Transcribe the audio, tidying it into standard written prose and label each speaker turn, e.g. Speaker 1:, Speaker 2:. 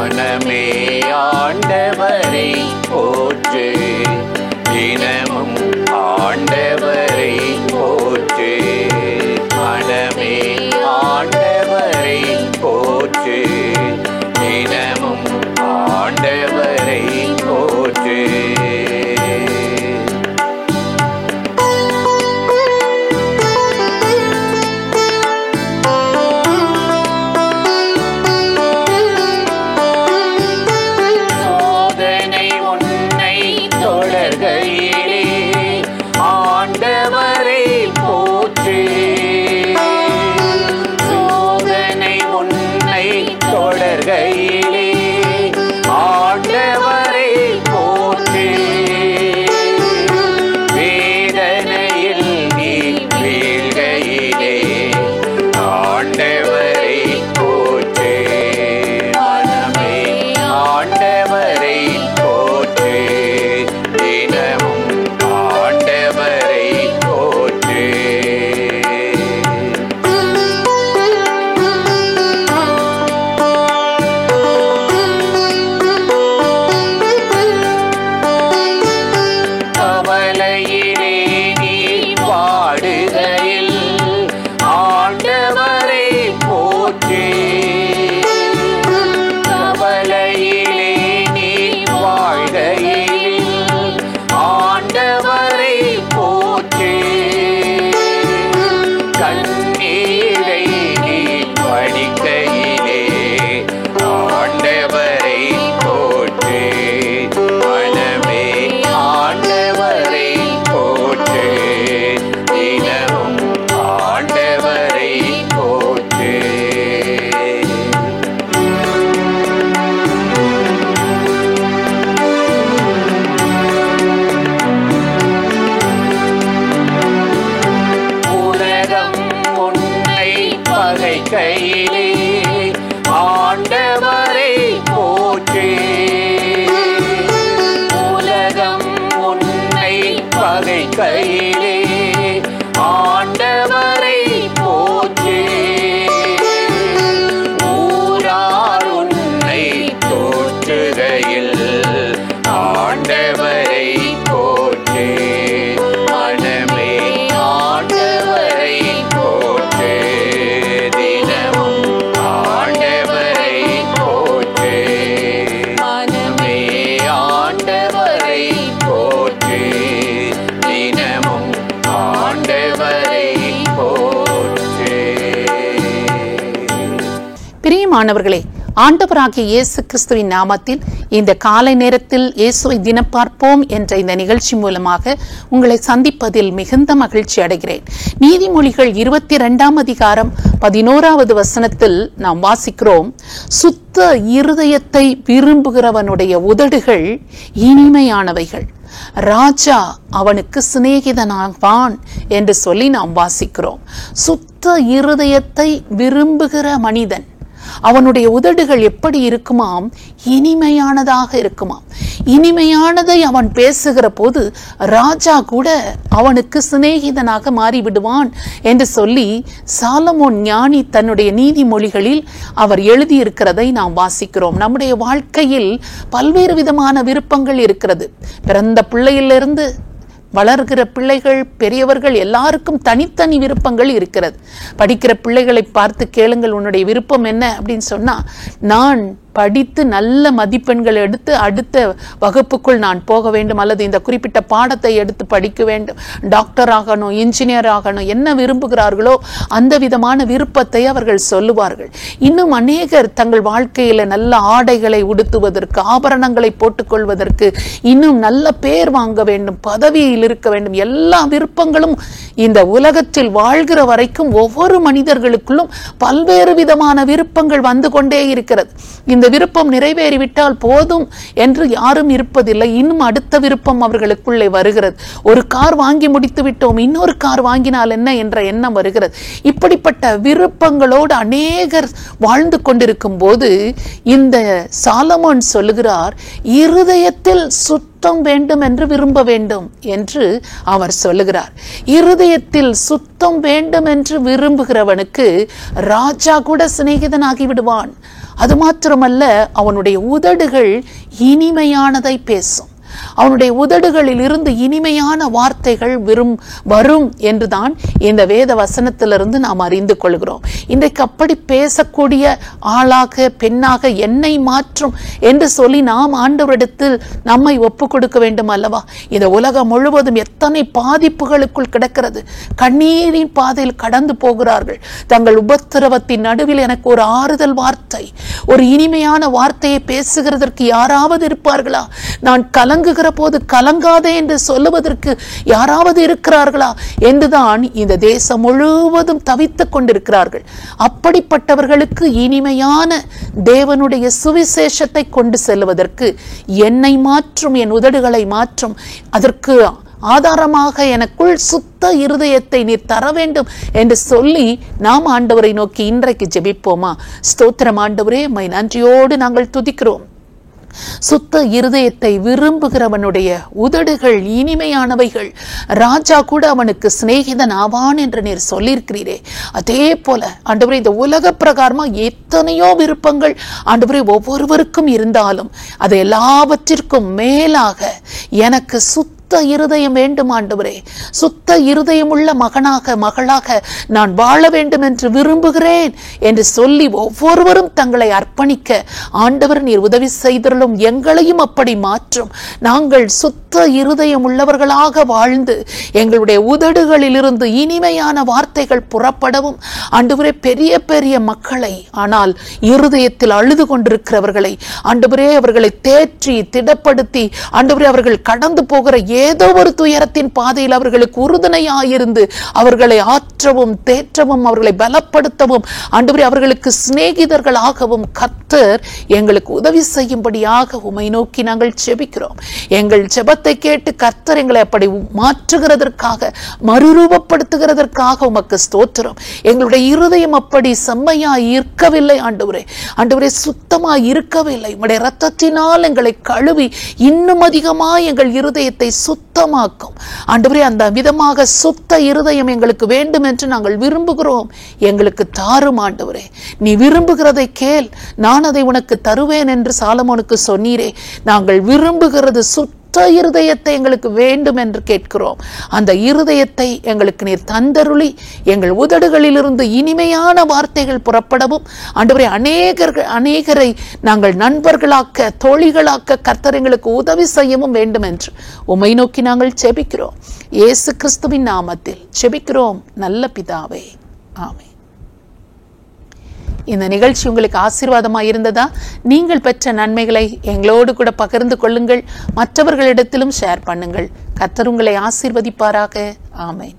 Speaker 1: மனமே ஆண்டவரை போற்று, தினமும் ஆண்டவரை போற்று. மனமே ஆண்டவரை போற்று, தினமும் ஆண்டவரை போற்று.
Speaker 2: பிரியமானவர்களே, ஆண்டவராகிய இயேசு கிறிஸ்துவின் நாமத்தில் இந்த காலை நேரத்தில் இயேசுவை தினம் பார்ப்போம் என்ற இந்த நிகழ்ச்சி மூலமாக உங்களை சந்திப்பதில் மிகுந்த மகிழ்ச்சி அடைகிறேன். நீதிமொழிகள் 22 அதிகாரம் 11வது வசனத்தில் நாம் வாசிக்கிறோம், சுத்த இருதயத்தை விரும்புகிறவனுடைய உதடுகள் இனிமையானவைகள், ராஜா அவனுக்கு சிநேகிதனாவான் என்று சொல்லி நாம் வாசிக்கிறோம். சுத்த இருதயத்தை விரும்புகிற மனிதன், அவனுடைய உதடுகள் எப்படி இருக்குமாம்? இனிமையானதாக இருக்குமாம். இனிமையானதை அவன் பேசுகிற போது ராஜா கூட அவனுக்கு சிநேகிதனாக மாறிவிடுவான் என்று சொல்லி சாலமோன் ஞானி தன்னுடைய நீதிமொழிகளில் அவர் எழுதியிருக்கிறதை நாம் வாசிக்கிறோம். நம்முடைய வாழ்க்கையில் பல்வேறு விதமான விருப்பங்கள் இருக்கிறது. பிறந்த பிள்ளையிலிருந்து வளர்கிற பிள்ளைகள், பெரியவர்கள் எல்லாருக்கும் தனித்தனி விருப்பங்கள் இருக்கிறது. படிக்கிற பிள்ளைகளை பார்த்து கேளுங்கள், உன்னுடைய விருப்பம் என்ன அப்படின்னு சொன்னா, நான் படித்து நல்ல மதிப்பெண்கள் எடுத்து அடுத்த வகுப்புக்குள் நான் போக வேண்டும், அல்லது இந்த குறிப்பிட்ட பாடத்தை எடுத்து படிக்க வேண்டும், டாக்டர் ஆகணும், இன்ஜினியர் ஆகணும், என்ன விரும்புகிறார்களோ அந்த விதமான விருப்பத்தை அவர்கள் சொல்லுவார்கள். இன்னும் அநேகர் தங்கள் வாழ்க்கையில நல்ல ஆடைகளை உடுத்துவதற்கு, ஆபரணங்களை போட்டுக்கொள்வதற்கு, இன்னும் நல்ல பேர் வாங்க வேண்டும், பதவியில் இருக்க வேண்டும், எல்லா விருப்பங்களும் இந்த உலகத்தில் வாழ்கிற வரைக்கும் ஒவ்வொரு மனிதர்களுக்குள்ளும் பல்வேறு விதமான விருப்பங்கள் வந்து கொண்டே இருக்கிறது. இந்த விருப்பம் நிறைவேறிவிட்டால் போதும் என்று யாரும் இருப்பதில்லை. இன்னும் அடுத்த விருப்பம் அவர்களுக்குள்ளே வருகிறது. ஒரு கார் வாங்கி முடித்து விட்டோம், இன்னொரு கார் வாங்கினால் என்ன என்ற எண்ணம் வருகிறது. இப்படிப்பட்ட விருப்பங்களோடு அநேகர் வாழ்ந்து கொண்டிருக்கும் போது இந்த சாலமோன் சொல்லுகிறார், இருதயத்தில் சுத்த சுத்தம் வேண்டும் என்று விரும்ப வேண்டும் என்று அவர் சொல்லுகிறார். இருதயத்தில் சுத்தம் வேண்டும் என்று விரும்புகிறவனுக்கு ராஜா கூட சிநேகிதனாகி விடுவான். அது மாத்திரமல்ல, அவனுடைய உதடுகள் இனிமையானதை பேசும். அவனுடைய உதடுகளில் இருந்து இனிமையான வார்த்தைகள் வரும் என்றுதான் இந்த வேத வசனத்திலிருந்து நாம் அறிந்து கொள்கிறோம். இன்றைக்கு அப்படி பேசக்கூடிய ஆளாக பெண்ணாக என்னை மாற்றும் என்று சொல்லி நாம் ஆண்டவரிடத்தில் நம்மை ஒப்பு கொடுக்க வேண்டும் அல்லவா? இந்த உலகம் முழுவதும் எத்தனை பாதிப்புகளுக்குள் கிடக்கிறது. கண்ணீரின் பாதையில் கடந்து போகிறார்கள். தங்கள் உபத்திரவத்தின் நடுவில் எனக்கு ஒரு ஆறுதல் வார்த்தை, ஒரு இனிமையான வார்த்தையை பேசுகிறதற்கு யாராவது இருப்பார்களா? நான் கலங்குகிற போது கலங்காதே என்று சொல்லுவதற்கு யாராவது இருக்கிறார்களா என்றுதான் இந்த தேசம் முழுவதும் தவித்துக் கொண்டிருக்கிறார்கள். அப்படிப்பட்டவர்களுக்கு இனிமையான தேவனுடைய சுவிசேஷத்தை கொண்டு செல்வதற்கு என்னை மாற்றும், என் உதடுகளை மாற்றும், அதற்கு ஆதாரமாக எனக்குள் சுத்த இருதயத்தை நீர் தர வேண்டும் என்று சொல்லி நாம் ஆண்டவரை நோக்கி இன்றைக்கு ஜெபிப்போமா? ஸ்தோத்திரம் ஆண்டவரே, உம்மை நன்றியோடு நாங்கள் துதிக்கிறோம். சுத்த இருதயத்தை விரும்புகிறவனுடைய உதடுகள் இனிமையானவைகள், ராஜா கூட அவனுக்கு சிநேகிதன் ஆவான் என்று நீர் சொல்லியிருக்கிறீரே. அதே போல ஆண்டவரே, இந்த உலக பிரகாரமா எத்தனையோ விருப்பங்கள் ஆண்டவரே ஒவ்வொருவருக்கும் இருந்தாலும் அது எல்லாவற்றிற்கும் மேலாக எனக்கு சுத்த இருதயம் வேண்டும் ஆண்டவரே. சுத்த இருதயம் உள்ள மகனாக மகளாக நான் வாழ வேண்டும் என்று விரும்புகிறேன் என்று சொல்லி ஒவ்வொருவரும் தங்களை அர்ப்பணிக்க ஆண்டவர் நீர் உதவி செய்தருளும். எங்களையும் அப்படி மாற்றும். நாங்கள் சுத்த இருதயம் உள்ளவர்களாக வாழ்ந்து எங்களுடைய உதடுகளில் இருந்து இனிமையான வார்த்தைகள் புறப்படவும் ஆண்டவரே, பெரிய பெரிய மக்களை, ஆனால் இருதயத்தில் அழுது கொண்டிருக்கிறவர்களை ஆண்டவரே, அவர்களை தேற்றி திடப்படுத்தி ஆண்டவரே, அவர்கள் கடந்து போகிற ஏதோ ஒரு துயரத்தின் பாதையில் அவர்களுக்கு உறுதுணையாயிருந்து அவர்களை ஆற்றவும் தேற்றவும் அவர்களை பலப்படுத்தவும் ஆண்டவரே, அவர்களுக்கு சிநேகிதர்களாகவும் கர்த்தர் எங்களுக்கு உதவி செய்யும்படியாக உம்மை நோக்கி நாங்கள் ஜெபிக்கிறோம். எங்கள் ஜெபத்தை கேட்டு கர்த்தர் எங்களை அப்படி மாற்றுகிறதற்காக, மறுரூபப்படுத்துகிறதற்காக உமக்கு ஸ்தோத்திரம். எங்களுடைய இருதயம் அப்படி செம்மையாய் இருக்கவில்லை ஆண்டவரே. ஆண்டவரே, சுத்தமாய் இருக்கவில்லை. உம்முடைய இரத்தத்தினால் எங்களை கழுவி இன்னும் அதிகமாய் எங்கள் இருதயத்தை சுத்தமாக்கும் ஆண்டவரே. அந்த விதமாக சுத்த இருதயம் எங்களுக்கு வேண்டும் என்று நாங்கள் விரும்புகிறோம். எங்களுக்கு தாரும் ஆண்டவரே. நீ விரும்புகிறதை கேள், நான் அதை உனக்கு தருவேன் என்று சாலமோனுக்கு சொன்னீரே. நாங்கள் விரும்புகிறது சுத்த இருதயத்தை எங்களுக்கு வேண்டும் என்று கேட்கிறோம். அந்த இருதயத்தை எங்களுக்கு நீர் தந்தருளி எங்கள் உதடுகளில் இருந்து இனிமையான வார்த்தைகள் புறப்படவும் ஆண்டவரே, அநேகரை நாங்கள் நண்பர்களாக்க, தோழிகளாக்க கர்த்தர் எங்களுக்கு உதவி செய்யவும் வேண்டும் என்று உம்மை நோக்கி நாங்கள் ஜெபிக்கிறோம். இயேசு கிறிஸ்துவின் நாமத்தில் ஜெபிக்கிறோம் நல்ல பிதாவே, ஆமென். இந்த நிகழ்ச்சி உங்களுக்கு ஆசீர்வாதமாக இருந்ததா? நீங்கள் பெற்ற நன்மைகளை எங்களோடு கூட பகிர்ந்து கொள்ளுங்கள். மற்றவர்களிடத்திலும் ஷேர் பண்ணுங்கள். கர்த்தர் உங்களை ஆசீர்வதிப்பாராக. ஆமென்.